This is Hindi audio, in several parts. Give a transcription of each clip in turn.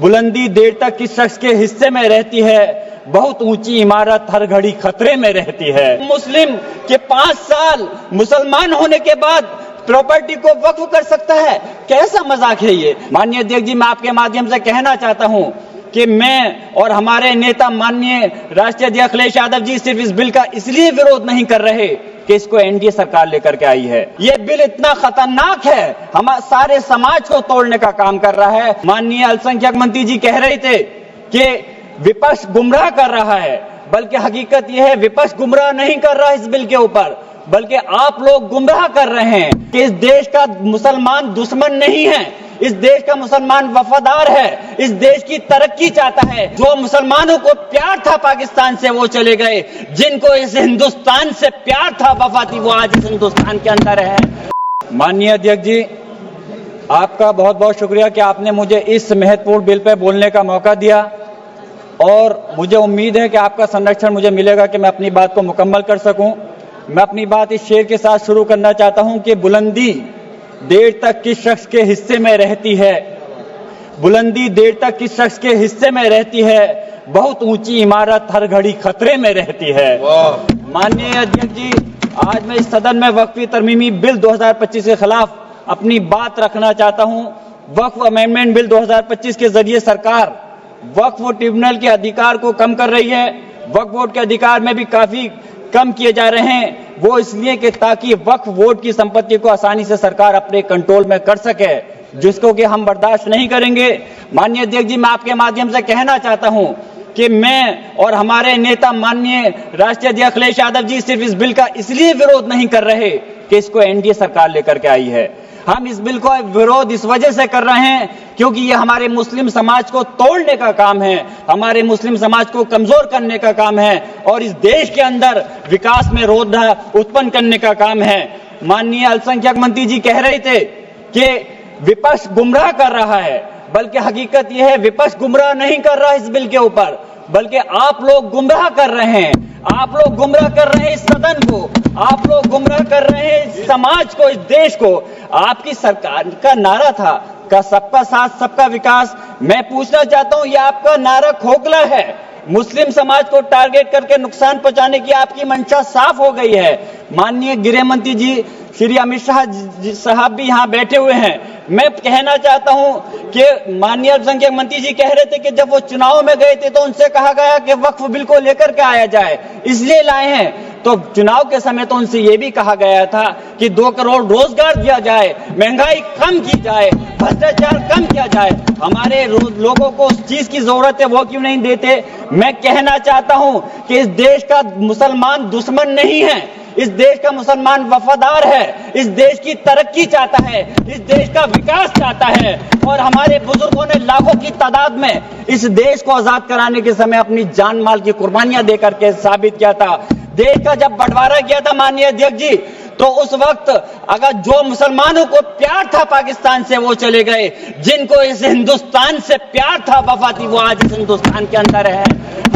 बुलंदी देर तक किस शख्स के हिस्से में रहती है, बहुत ऊंची इमारत हर घड़ी खतरे में रहती है। मुस्लिम के 5 साल मुसलमान होने के बाद प्रॉपर्टी को वक्फ कर सकता है, कैसा मजाक है ये। माननीय अध्यक्ष जी, मैं आपके माध्यम से कहना चाहता हूं कि मैं और हमारे नेता माननीय राष्ट्रीय अध्यक्ष अखिलेश यादव जी सिर्फ इस बिल का इसलिए विरोध नहीं कर रहे कि इसको एनडीए सरकार लेकर के आई है। ये बिल इतना खतरनाक है, हमारे सारे समाज को तोड़ने का काम कर रहा है। माननीय अल्पसंख्यक मंत्री जी कह रहे थे कि विपक्ष गुमराह कर रहा है, बल्कि हकीकत यह है विपक्ष गुमराह नहीं कर रहा इस बिल के ऊपर, बल्कि आप लोग गुमराह कर रहे हैं कि इस देश का मुसलमान दुश्मन नहीं है, इस देश का मुसलमान वफादार है, इस देश की तरक्की चाहता है। जो मुसलमानों को प्यार था पाकिस्तान से वो चले गए, जिनको इस हिंदुस्तान से प्यार था, वफा थी, वो आज इस हिंदुस्तान के अंदर है। माननीय अध्यक्ष जी, आपका बहुत बहुत शुक्रिया कि आपने मुझे इस महत्वपूर्ण बिल पर बोलने का मौका दिया और मुझे उम्मीद है कि आपका संरक्षण मुझे मिलेगा कि मैं अपनी बात को मुकम्मल कर सकूं। मैं अपनी बात इस शेर के साथ शुरू करना चाहता हूं कि बुलंदी देर तक किस शख्स के हिस्से में रहती है, बुलंदी देर तक किस शख्स के हिस्से में रहती है, बहुत ऊंची इमारत हर घड़ी खतरे में रहती है। माननीय अध्यक्ष जी, आज मैं इस सदन में वक्फी तरमीमी बिल 2025 के खिलाफ अपनी बात रखना चाहता हूं। वक्फ अमेंडमेंट बिल 2025 के जरिए सरकार वक्फ ट्रिब्यूनल के अधिकार को कम कर रही है। वक्फ बोर्ड के अधिकार में भी काफी कम किए जा रहे हैं, वो इसलिए कि ताकि वक्फ बोर्ड की संपत्ति को आसानी से सरकार अपने कंट्रोल में कर सके, जिसको कि हम बर्दाश्त नहीं करेंगे। माननीय अध्यक्ष जी, मैं आपके माध्यम से कहना चाहता हूं कि मैं और हमारे नेता माननीय राष्ट्रीय अध्यक्ष अखिलेश यादव जी सिर्फ इस बिल का इसलिए विरोध नहीं कर रहे कि इसको एनडीए सरकार लेकर के आई है। हम इस बिल को विरोध इस वजह से कर रहे हैं क्योंकि ये हमारे मुस्लिम समाज को तोड़ने का काम है, हमारे मुस्लिम समाज को कमजोर करने का काम है और इस देश के अंदर विकास में रोधा उत्पन्न करने का काम है। माननीय अल्पसंख्यक मंत्री जी कह रहे थे कि विपक्ष गुमराह कर रहा है, बल्कि हकीकत यह है विपक्ष गुमराह नहीं कर रहा इस बिल के ऊपर, बल्कि आप लोग गुमराह कर रहे हैं। आप लोग गुमराह कर रहे हैं इस सदन को, आप लोग गुमराह कर रहे हैं इस समाज को, इस देश को। आपकी सरकार का नारा था का सबका साथ सबका विकास। मैं पूछना चाहता हूं, यह आपका नारा खोखला है। मुस्लिम समाज को टारगेट करके नुकसान पहुंचाने की आपकी मंशा साफ हो गई है। माननीय गृह मंत्री जी श्री अमित शाह साहब भी यहाँ बैठे हुए हैं। मैं कहना चाहता हूं कि माननीय अल्पसंख्यक मंत्री जी कह रहे थे कि जब वो चुनाव में गए थे तो उनसे कहा गया कि वक्फ बिल को लेकर के आया जाए, इसलिए लाए हैं। तो चुनाव के समय तो उनसे ये भी कहा गया था कि 2 करोड़ रोजगार दिया जाए, महंगाई कम की जाए, भ्रष्टाचार कम किया जाए। हमारे लोगों को उस चीज की जरूरत है, वो क्यों नहीं देते। मैं कहना चाहता हूं कि इस देश का मुसलमान दुश्मन नहीं है, इस देश का मुसलमान वफादार है, इस देश की तरक्की चाहता है, इस देश का विकास चाहता है। और हमारे बुजुर्गों ने लाखों की तादाद में इस देश को आजाद कराने के समय अपनी जान माल की कुर्बानियां देकर के साबित किया था। देश का जब बंटवारा किया था माननीय अध्यक्ष जी, तो उस वक्त अगर जो मुसलमानों को प्यार था पाकिस्तान से वो चले गए, जिनको इस हिंदुस्तान से प्यार था, वफा थी, वो आज इस हिंदुस्तान के अंदर है।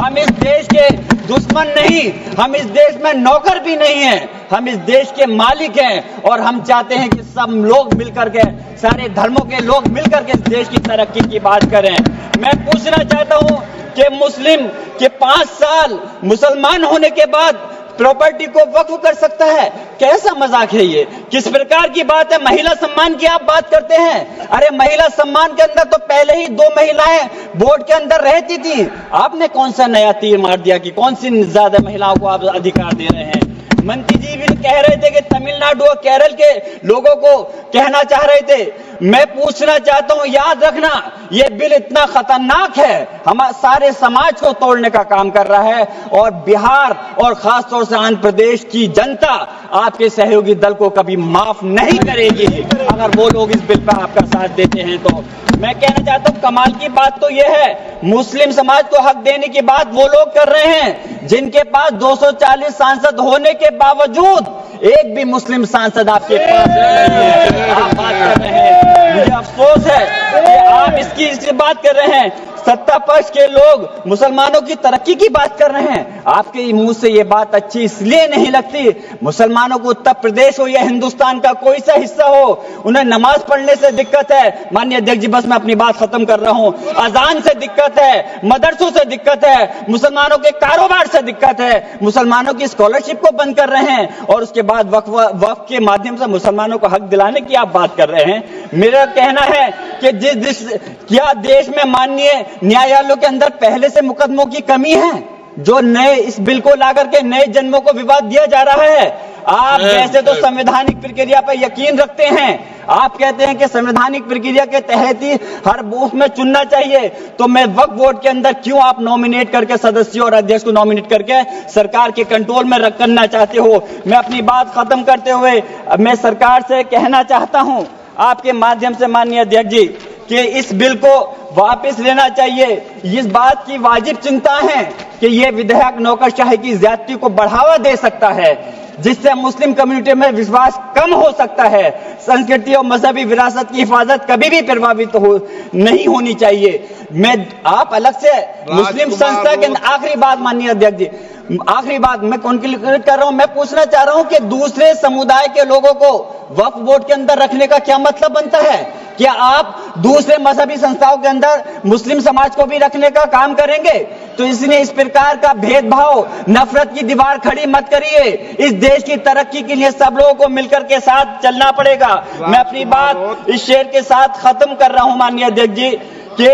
हम इस देश के दुश्मन नहीं, हम इस देश में नौकर भी नहीं हैं, हम इस देश के मालिक हैं और हम चाहते हैं कि सब लोग मिलकर के, सारे धर्मों के लोग मिलकर के इस देश की तरक्की की बात करें। मैं पूछना चाहता हूं कि मुस्लिम के 5 साल मुसलमान होने के बाद प्रॉपर्टी को वक्फ कर सकता है, कैसा मजाक है ये, किस प्रकार की बात है। महिला सम्मान की आप बात करते हैं, अरे महिला सम्मान के अंदर तो पहले ही 2 महिलाएं बोर्ड के अंदर रहती थी। आपने कौन सा नया तीर मार दिया कि कौन सी ज्यादा महिलाओं को आप अधिकार दे रहे हैं। मंत्री जी भी कह रहे थे कि तमिलनाडु और केरल के लोगों को कहना चाह रहे थे। मैं पूछना चाहता हूं, याद रखना यह बिल इतना खतरनाक है, हमारे सारे समाज को तोड़ने का काम कर रहा है और बिहार और खासतौर से आंध्र प्रदेश की जनता आपके सहयोगी दल को कभी माफ नहीं करेगी अगर वो लोग इस बिल पर आपका साथ देते हैं। तो मैं कहना चाहता हूं, कमाल की बात तो यह है, मुस्लिम समाज को हक देने की बात वो लोग कर रहे हैं जिनके पास 240 सांसद होने के बावजूद एक भी मुस्लिम सांसद आपके पास नहीं है। आप बात कर रहे हैं, मुझे अफसोस है कि आप इसकी बात कर रहे हैं। सत्ता पक्ष के लोग मुसलमानों की तरक्की की बात कर रहे हैं। आपके मुंह से ये बात अच्छी इसलिए नहीं लगती, मुसलमानों को उत्तर प्रदेश हो या हिंदुस्तान का कोई सा हिस्सा हो, उन्हें नमाज पढ़ने से दिक्कत है। माननीय अध्यक्ष जी, बस मैं अपनी बात खत्म कर रहा हूं। अजान से दिक्कत है, मदरसों से दिक्कत है, मुसलमानों के कारोबार से दिक्कत है, मुसलमानों की स्कॉलरशिप को बंद कर रहे हैं और उसके बाद वक्फ के माध्यम से मुसलमानों को हक दिलाने की आप बात कर रहे हैं। मेरा कहना है कि क्या देश में माननीय न्यायालयों के अंदर पहले से मुकदमों की कमी है जो नए इस बिल को लाकर के नए जन्मों को विवाद दिया जा रहा है? आप वैसे तो संवैधानिक प्रक्रिया पर यकीन रखते हैं, आप कहते हैं कि संवैधानिक प्रक्रिया के तहत ही हर बूथ में चुनना चाहिए, तो मैं वक्फ बोर्ड के अंदर क्यों आप नॉमिनेट करके सदस्यों और अध्यक्ष को नॉमिनेट करके सरकार के कंट्रोल में रखना चाहते हो? मैं अपनी बात खत्म करते हुए मैं सरकार से कहना चाहता हूं आपके माध्यम से माननीय अध्यक्ष जी कि इस बिल को वापस लेना चाहिए। इस बात की वाजिब चिंता है कि यह विधेयक नौकरशाही की ज्यादती को बढ़ावा दे सकता है, जिससे मुस्लिम कम्युनिटी में विश्वास कम हो सकता है। संस्कृति और मजहबी विरासत की हिफाजत कभी भी प्रभावित नहीं होनी चाहिए। आप अलग से मुस्लिम संस्था के आखिरी बात माननीय अध्यक्ष जी, आखिरी बात मैं कंक्लूड कर रहा हूं। मैं पूछना चाह रहा हूं कि दूसरे समुदाय के लोगों को वक्फ बोर्ड के अंदर रखने का क्या मतलब बनता है? क्या आप दूसरे मजहबी संस्थाओं के अंदर मुस्लिम समाज को भी रखने का काम करेंगे? तो इसलिए इस प्रकार का भेदभाव, नफरत की दीवार खड़ी मत करिए। इस देश की तरक्की के लिए सब लोगों को मिलकर के साथ चलना पड़ेगा। मैं अपनी बात इस शेर के साथ खत्म कर रहा हूं माननीय अध्यक्ष जी कि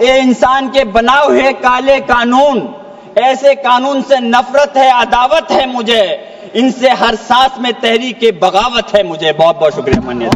ये इंसान के बनाए हुए काले कानून, ऐसे कानून से नफरत है, अदावत है मुझे, इनसे हर सांस में तहरीक बगावत है मुझे। बहुत बहुत शुक्रिया माननीय।